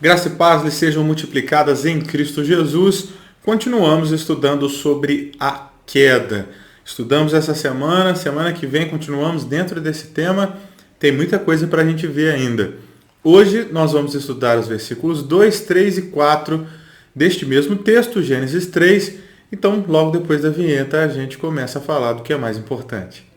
Graça e paz lhes sejam multiplicadas em Cristo Jesus. Continuamos estudando sobre a queda. Estudamos essa semana que vem continuamos dentro desse tema. Tem muita coisa para a gente ver ainda. Hoje nós vamos estudar os versículos 2, 3 e 4 deste mesmo texto, Gênesis 3. Então, logo depois da vinheta, a gente começa a falar do que é mais importante.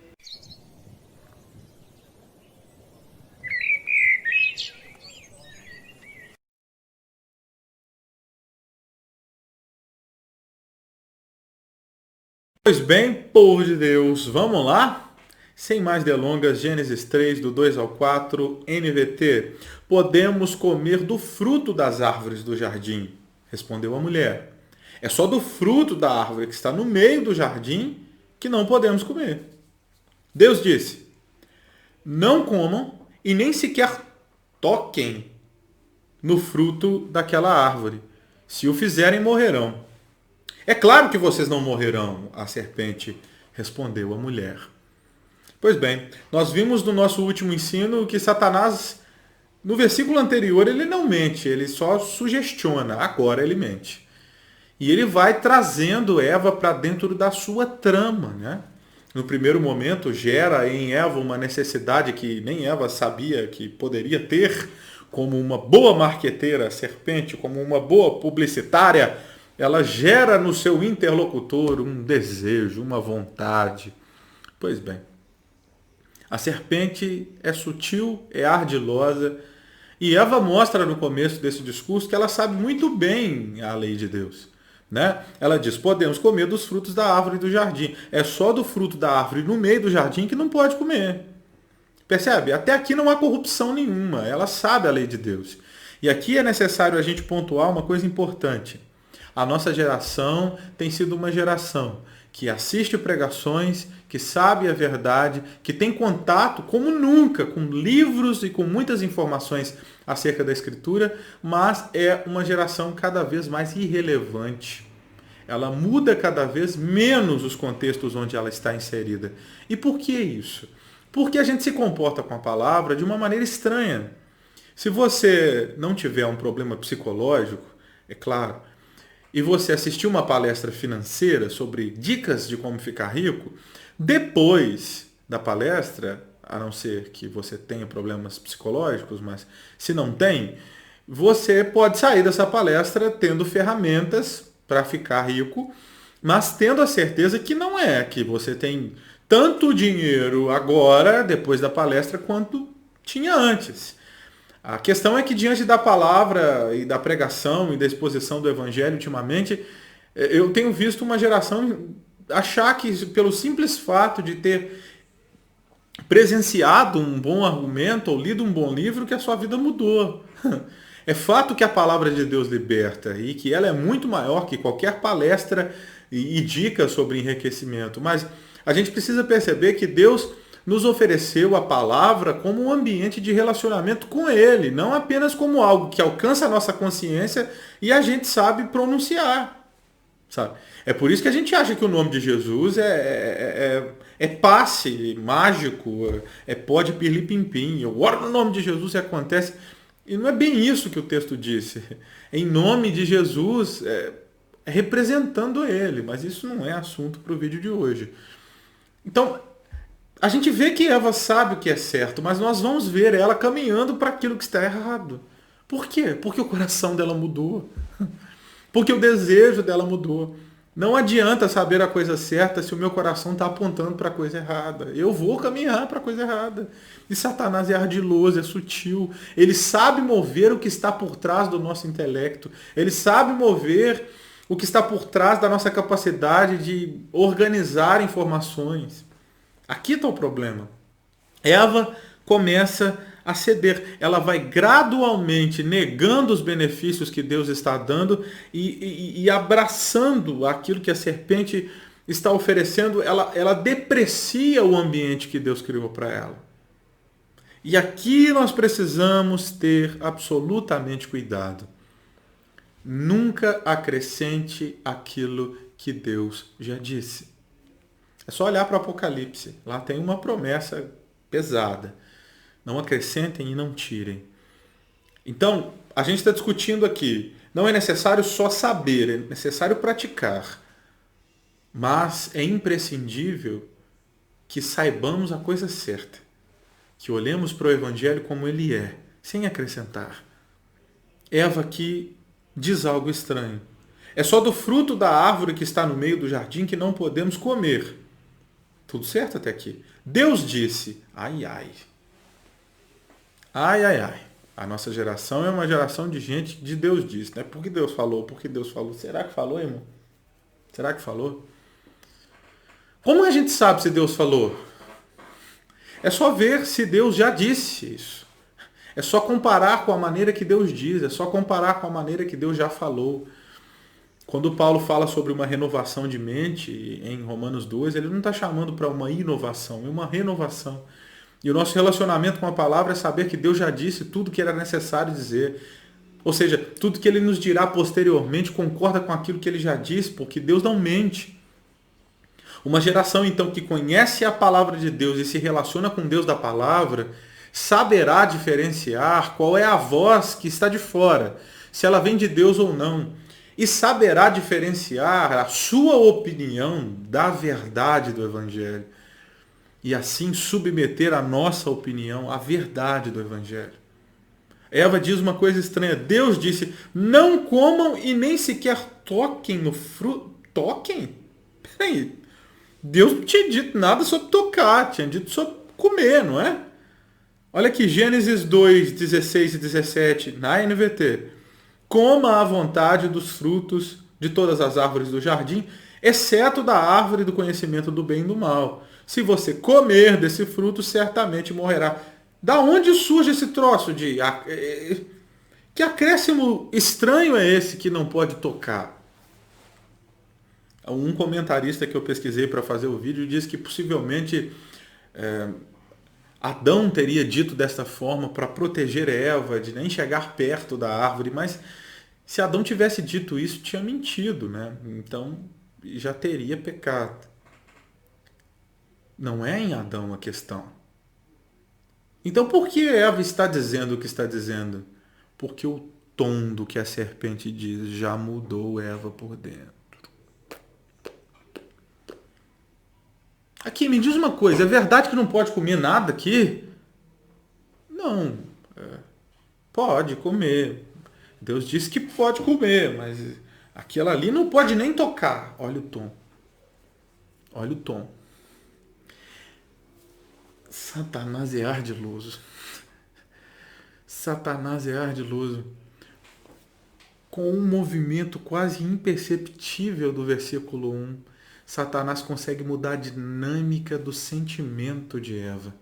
Pois bem, povo de Deus, vamos lá? Sem mais delongas, Gênesis 3, do 2 ao 4, NVT. Podemos comer do fruto das árvores do jardim? Respondeu a mulher. É só do fruto da árvore que está no meio do jardim que não podemos comer. Deus disse: não comam e nem sequer toquem no fruto daquela árvore. Se o fizerem, morrerão. É claro que vocês não morrerão, a serpente respondeu a mulher. Pois bem, nós vimos no nosso último ensino que Satanás, no versículo anterior, ele não mente, ele só sugestiona, agora ele mente. E ele vai trazendo Eva para dentro da sua trama, né? No primeiro momento, gera em Eva uma necessidade que nem Eva sabia que poderia ter, como uma boa marqueteira, a serpente, como uma boa publicitária, ela gera no seu interlocutor um desejo, uma vontade. Pois bem, a serpente é sutil, é ardilosa, e Eva mostra no começo desse discurso que ela sabe muito bem a lei de Deus. Né? Ela diz: podemos comer dos frutos da árvore do jardim. É só do fruto da árvore no meio do jardim que não pode comer. Percebe? Até aqui não há corrupção nenhuma. Ela sabe a lei de Deus. E aqui é necessário a gente pontuar uma coisa importante. A nossa geração tem sido uma geração que assiste pregações, que sabe a verdade, que tem contato como nunca com livros e com muitas informações acerca da Escritura, mas é uma geração cada vez mais irrelevante. Ela muda cada vez menos os contextos onde ela está inserida. E por que isso? Porque a gente se comporta com a palavra de uma maneira estranha. Se você não tiver um problema psicológico, é claro, e você assistiu uma palestra financeira sobre dicas de como ficar rico, depois da palestra, a não ser que você tenha problemas psicológicos, mas se não tem, você pode sair dessa palestra tendo ferramentas para ficar rico, mas tendo a certeza que não é, que você tem tanto dinheiro agora, depois da palestra, quanto tinha antes. A questão é que diante da palavra e da pregação e da exposição do evangelho ultimamente, eu tenho visto uma geração achar que pelo simples fato de ter presenciado um bom argumento ou lido um bom livro que a sua vida mudou. É fato que a palavra de Deus liberta e que ela é muito maior que qualquer palestra e dica sobre enriquecimento, mas a gente precisa perceber que Deus nos ofereceu a palavra como um ambiente de relacionamento com Ele, não apenas como algo que alcança a nossa consciência e a gente sabe pronunciar. Sabe? É por isso que a gente acha que o nome de Jesus é passe mágico, é pó de pirlim-pim-pim. Eu oro no nome de Jesus e acontece. E não é bem isso que o texto disse. Em nome de Jesus, representando Ele, mas isso não é assunto para o vídeo de hoje. Então, a gente vê que Eva sabe o que é certo, mas nós vamos ver ela caminhando para aquilo que está errado. Por quê? Porque o coração dela mudou. Porque o desejo dela mudou. Não adianta saber a coisa certa se o meu coração está apontando para a coisa errada. Eu vou caminhar para a coisa errada. E Satanás é ardiloso, é sutil. Ele sabe mover o que está por trás do nosso intelecto. Ele sabe mover o que está por trás da nossa capacidade de organizar informações. Aqui está o problema. Eva começa a ceder. Ela vai gradualmente negando os benefícios que Deus está dando e abraçando aquilo que a serpente está oferecendo. Ela deprecia o ambiente que Deus criou para ela. E aqui nós precisamos ter absolutamente cuidado. Nunca acrescente aquilo que Deus já disse. É só olhar para o Apocalipse. Lá tem uma promessa pesada. Não acrescentem e não tirem. Então, a gente está discutindo aqui. Não é necessário só saber, é necessário praticar. Mas é imprescindível que saibamos a coisa certa. Que olhemos para o Evangelho como ele é, sem acrescentar. Eva aqui diz algo estranho. É só do fruto da árvore que está no meio do jardim que não podemos comer. Tudo certo até aqui. Deus disse, ai, ai. Ai, ai, ai. A nossa geração é uma geração de gente de Deus disse, né? Porque Deus falou, porque Deus falou. Será que falou, irmão? Será que falou? Como a gente sabe se Deus falou? É só ver se Deus já disse isso. É só comparar com a maneira que Deus diz, é só comparar com a maneira que Deus já falou. Quando Paulo fala sobre uma renovação de mente em Romanos 2, ele não está chamando para uma inovação, é uma renovação. E o nosso relacionamento com a palavra é saber que Deus já disse tudo que era necessário dizer. Ou seja, tudo que ele nos dirá posteriormente concorda com aquilo que ele já disse, porque Deus não mente. Uma geração, então, que conhece a palavra de Deus e se relaciona com Deus da palavra, saberá diferenciar qual é a voz que está de fora, se ela vem de Deus ou não. E saberá diferenciar a sua opinião da verdade do Evangelho. E assim submeter a nossa opinião à verdade do Evangelho. Eva diz uma coisa estranha. Deus disse, não comam e nem sequer toquem no fruto. Toquem? Peraí. Deus não tinha dito nada sobre tocar, tinha dito sobre comer, não é? Olha aqui, Gênesis 2, 16 e 17, na NVT. Coma à vontade dos frutos de todas as árvores do jardim, exceto da árvore do conhecimento do bem e do mal. Se você comer desse fruto, certamente morrerá. Da onde surge esse troço de... Que acréscimo estranho é esse que não pode tocar? Um comentarista que eu pesquisei para fazer o vídeo diz que possivelmente Adão teria dito desta forma para proteger Eva de nem chegar perto da árvore, mas se Adão tivesse dito isso, tinha mentido, né? Então já teria pecado. Não é em Adão a questão. Então por que Eva está dizendo o que está dizendo? Porque o tom do que a serpente diz já mudou Eva por dentro. Aqui, me diz uma coisa, é verdade que não pode comer nada aqui? Não, pode comer. Deus disse que pode comer, mas aquela ali não pode nem tocar. Olha o tom. Olha o tom. Satanás é ardiloso. Satanás é ardiloso. Com um movimento quase imperceptível do versículo 1, Satanás consegue mudar a dinâmica do sentimento de Eva.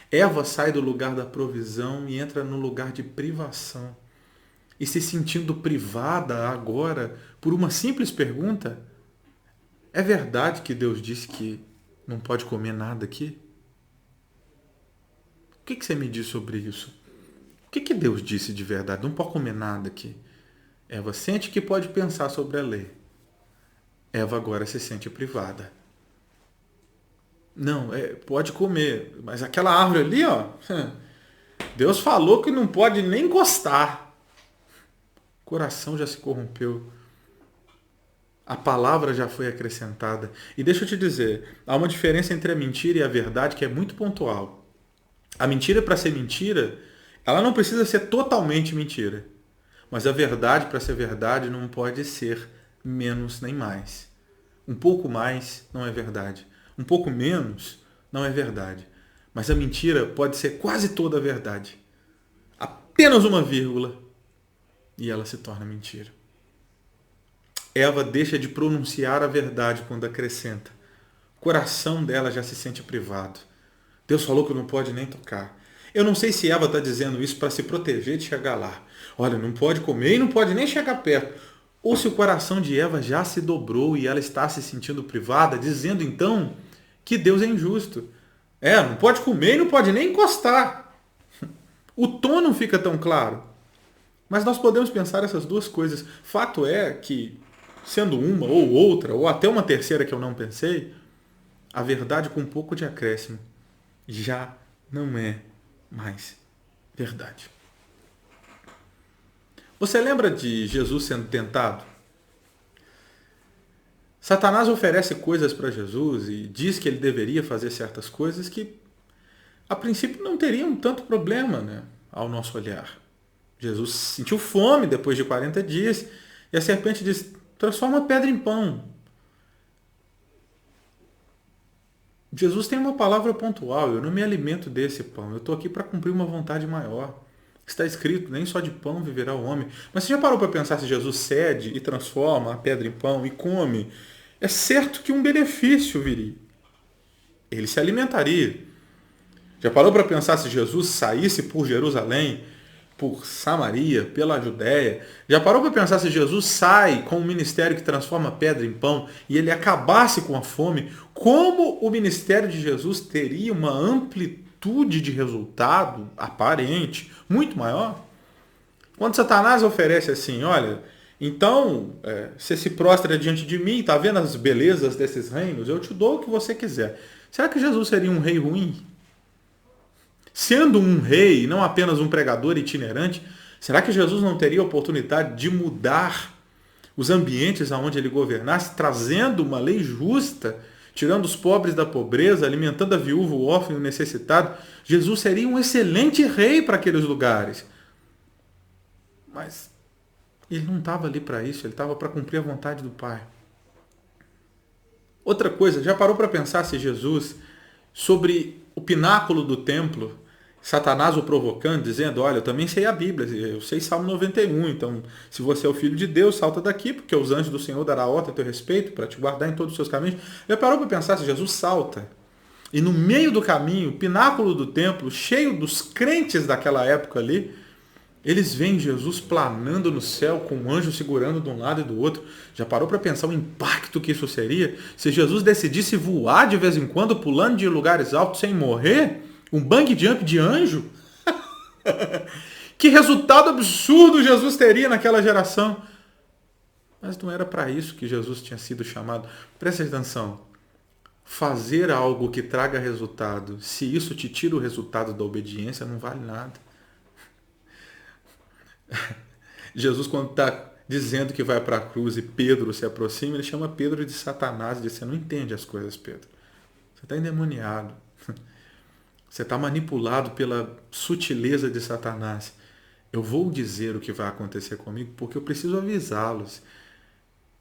Eva sai do lugar da provisão e entra no lugar de privação. E se sentindo privada agora por uma simples pergunta, é verdade que Deus disse que não pode comer nada aqui? O que você me diz sobre isso? O que Deus disse de verdade? Não pode comer nada aqui. Eva sente que pode pensar sobre a lei. Eva agora se sente privada. Não, pode comer, mas aquela árvore ali, ó, Deus falou que não pode nem encostar. O coração já se corrompeu. A palavra já foi acrescentada. E deixa eu te dizer, há uma diferença entre a mentira e a verdade que é muito pontual. A mentira, para ser mentira, ela não precisa ser totalmente mentira. Mas a verdade, para ser verdade, não pode ser menos nem mais. Um pouco mais não é verdade. Um pouco menos não é verdade. Mas a mentira pode ser quase toda a verdade. Apenas uma vírgula e ela se torna mentira. Eva deixa de pronunciar a verdade quando acrescenta. O coração dela já se sente privado. Deus falou que não pode nem tocar. Eu não sei se Eva está dizendo isso para se proteger de chegar lá. Olha, não pode comer e não pode nem chegar perto. Ou se o coração de Eva já se dobrou e ela está se sentindo privada, dizendo então que Deus é injusto. Não pode comer e não pode nem encostar. O tom não fica tão claro. Mas nós podemos pensar essas duas coisas. Fato é que, sendo uma ou outra, ou até uma terceira que eu não pensei, a verdade com um pouco de acréscimo já não é mais verdade. Você lembra de Jesus sendo tentado? Satanás oferece coisas para Jesus e diz que ele deveria fazer certas coisas que, a princípio, não teriam tanto problema, né, ao nosso olhar. Jesus sentiu fome depois de 40 dias e a serpente diz: transforma a pedra em pão. Jesus tem uma palavra pontual: eu não me alimento desse pão, eu estou aqui para cumprir uma vontade maior. Está escrito: nem só de pão viverá o homem. Mas você já parou para pensar se Jesus cede e transforma a pedra em pão e come? É certo que um benefício viria. Ele se alimentaria. Já parou para pensar se Jesus saísse por Jerusalém, por Samaria, pela Judéia? Já parou para pensar se Jesus sai com um ministério que transforma pedra em pão e ele acabasse com a fome? Como o ministério de Jesus teria uma amplitude de resultado aparente muito maior? Quando Satanás oferece assim: olha, então você se prostra diante de mim, está vendo as belezas desses reinos? Eu te dou o que você quiser. Será que Jesus seria um rei ruim? Sendo um rei, não apenas um pregador itinerante, será que Jesus não teria a oportunidade de mudar os ambientes aonde ele governasse, trazendo uma lei justa, tirando os pobres da pobreza, alimentando a viúva, o órfão e o necessitado? Jesus seria um excelente rei para aqueles lugares. Mas ele não estava ali para isso, ele estava para cumprir a vontade do Pai. Outra coisa, já parou para pensar se Jesus, sobre o pináculo do templo, Satanás o provocando, dizendo: olha, eu também sei a Bíblia, eu sei Salmo 91, então se você é o Filho de Deus, salta daqui, porque os anjos do Senhor dará ordem a teu respeito para te guardar em todos os seus caminhos. Já parou para pensar se Jesus salta e no meio do caminho, o pináculo do templo, cheio dos crentes daquela época ali, eles veem Jesus planando no céu com um anjo segurando de um lado e do outro? Já parou para pensar o impacto que isso seria? Se Jesus decidisse voar de vez em quando, pulando de lugares altos sem morrer? Um bang jump de anjo? Que resultado absurdo Jesus teria naquela geração! Mas não era para isso que Jesus tinha sido chamado. Presta atenção. Fazer algo que traga resultado, se isso te tira o resultado da obediência, não vale nada. Jesus, quando está dizendo que vai para a cruz e Pedro se aproxima, ele chama Pedro de Satanás e diz: você não entende as coisas, Pedro. Você está endemoniado. Você está manipulado pela sutileza de Satanás. Eu vou dizer o que vai acontecer comigo porque eu preciso avisá-los.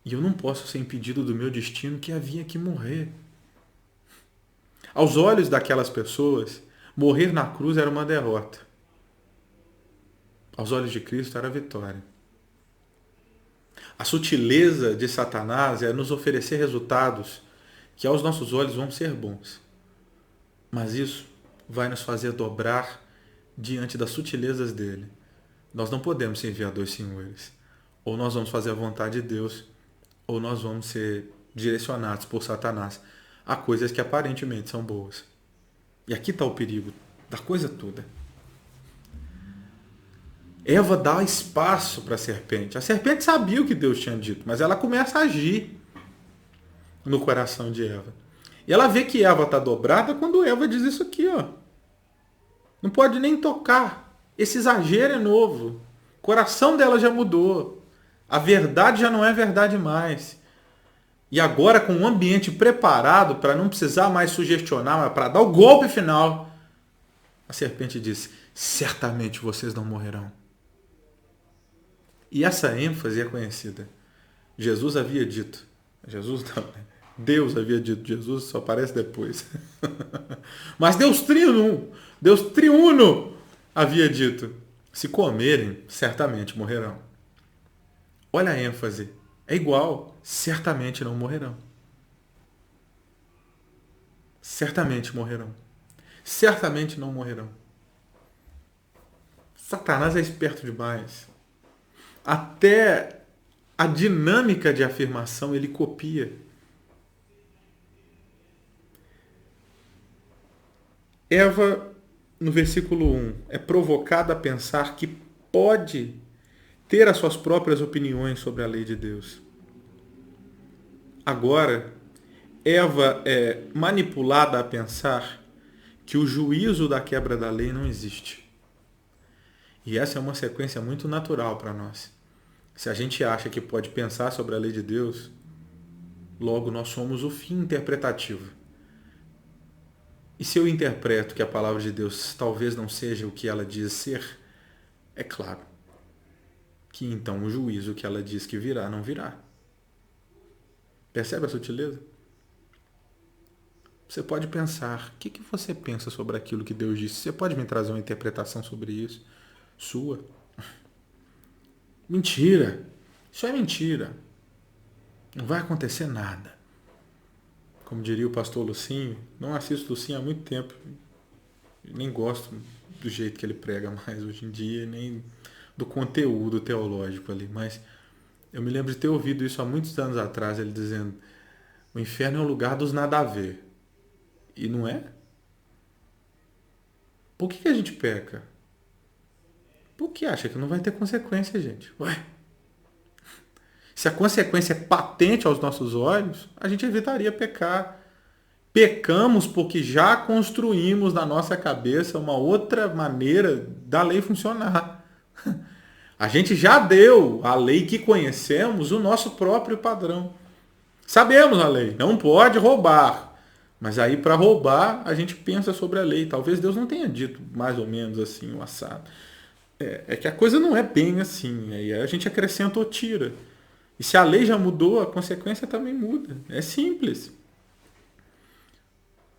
E eu não posso ser impedido do meu destino, que havia que morrer. Aos olhos daquelas pessoas, morrer na cruz era uma derrota. Aos olhos de Cristo era a vitória. A sutileza de Satanás é nos oferecer resultados que aos nossos olhos vão ser bons. Mas isso vai nos fazer dobrar diante das sutilezas dele. Nós não podemos servir a dois senhores. Ou nós vamos fazer a vontade de Deus, ou nós vamos ser direcionados por Satanás a coisas que aparentemente são boas. E aqui está o perigo da coisa toda. Eva dá espaço para a serpente. A serpente sabia o que Deus tinha dito, mas ela começa a agir no coração de Eva. E ela vê que Eva está dobrada quando Eva diz isso aqui, ó. Não pode nem tocar. Esse exagero é novo. O coração dela já mudou. A verdade já não é verdade mais. E agora, com um ambiente preparado para não precisar mais sugestionar, mas para dar o golpe final, a serpente disse: certamente vocês não morrerão. E essa ênfase é conhecida. Jesus havia dito. Jesus não, Deus havia dito. Jesus só aparece depois. Mas Deus triuno havia dito: se comerem, certamente morrerão. Olha a ênfase. É igual. Certamente não morrerão. Certamente morrerão. Certamente não morrerão. Satanás é esperto demais. Até a dinâmica de afirmação ele copia. Eva, no versículo 1, é provocada a pensar que pode ter as suas próprias opiniões sobre a lei de Deus. Agora, Eva é manipulada a pensar que o juízo da quebra da lei não existe. E essa é uma sequência muito natural para nós. Se a gente acha que pode pensar sobre a lei de Deus, logo nós somos o fim interpretativo. E se eu interpreto que a palavra de Deus talvez não seja o que ela diz ser, é claro que então o juízo que ela diz que virá, não virá. Percebe a sutileza? Você pode pensar, o que você pensa sobre aquilo que Deus disse? Você pode me trazer uma interpretação sobre isso? Sua? Mentira! Isso é mentira. Não vai acontecer nada. Como diria o pastor Lucinho, não assisto Lucinho há muito tempo. Nem gosto do jeito que ele prega mais hoje em dia, nem do conteúdo teológico ali. Mas eu me lembro de ter ouvido isso há muitos anos atrás, ele dizendo: o inferno é o lugar dos nada a ver. E não é? Por que a gente peca? Porque acha que não vai ter consequência, gente. Ué? Se a consequência é patente aos nossos olhos, a gente evitaria pecar. Pecamos porque já construímos na nossa cabeça uma outra maneira da lei funcionar. A gente já deu à lei que conhecemos o nosso próprio padrão. Sabemos a lei, não pode roubar. Mas aí, para roubar, a gente pensa sobre a lei. Talvez Deus não tenha dito mais ou menos assim, o assado. É que a coisa não é bem assim. Aí a gente acrescenta ou tira. E se a lei já mudou, a consequência também muda. É simples.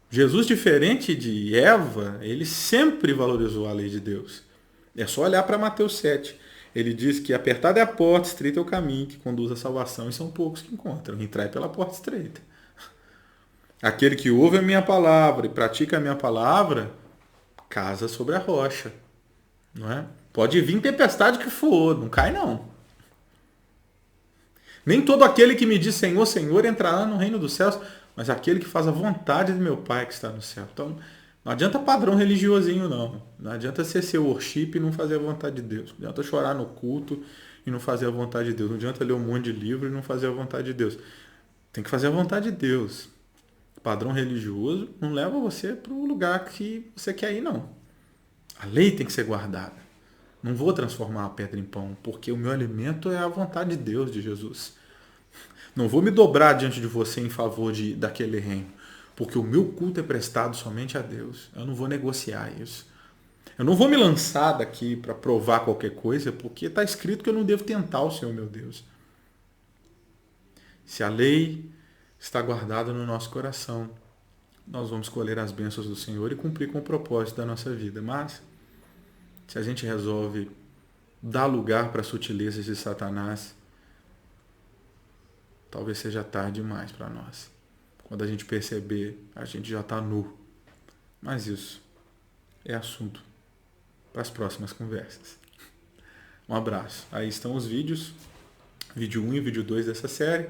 Jesus, diferente de Eva, ele sempre valorizou a lei de Deus. É só olhar para Mateus 7. Ele diz que apertada é a porta, estreito é o caminho que conduz à salvação, e são poucos que encontram. Entrai pela porta estreita. Aquele que ouve a minha palavra e pratica a minha palavra, casa sobre a rocha. Não é? Pode vir tempestade que for, não cai não. Nem todo aquele que me diz Senhor, Senhor entrará no reino dos céus, mas aquele que faz a vontade de meu Pai que está no céu. Então, não adianta padrão religiosinho, não. Não adianta ser seu worship e não fazer a vontade de Deus. Não adianta chorar no culto e não fazer a vontade de Deus. Não adianta ler um monte de livro e não fazer a vontade de Deus. Tem que fazer a vontade de Deus. Padrão religioso não leva você para o lugar que você quer ir, não. A lei tem que ser guardada. Não vou transformar a pedra em pão, porque o meu alimento é a vontade de Deus, de Jesus. Não vou me dobrar diante de você em favor daquele reino, porque o meu culto é prestado somente a Deus. Eu não vou negociar isso. Eu não vou me lançar daqui para provar qualquer coisa, porque está escrito que eu não devo tentar o Senhor, meu Deus. Se a lei está guardada no nosso coração, nós vamos colher as bênçãos do Senhor e cumprir com o propósito da nossa vida. Mas, se a gente resolve dar lugar para as sutilezas de Satanás, talvez seja tarde demais para nós. Quando a gente perceber, a gente já está nu. Mas isso é assunto para as próximas conversas. Um abraço. Aí estão os vídeos, vídeo 1 e vídeo 2 dessa série.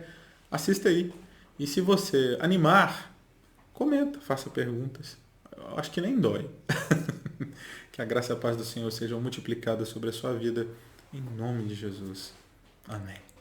Assista aí. E se você animar, comenta, faça perguntas. Eu acho que nem dói. Que a graça e a paz do Senhor sejam multiplicadas sobre a sua vida. Em nome de Jesus. Amém.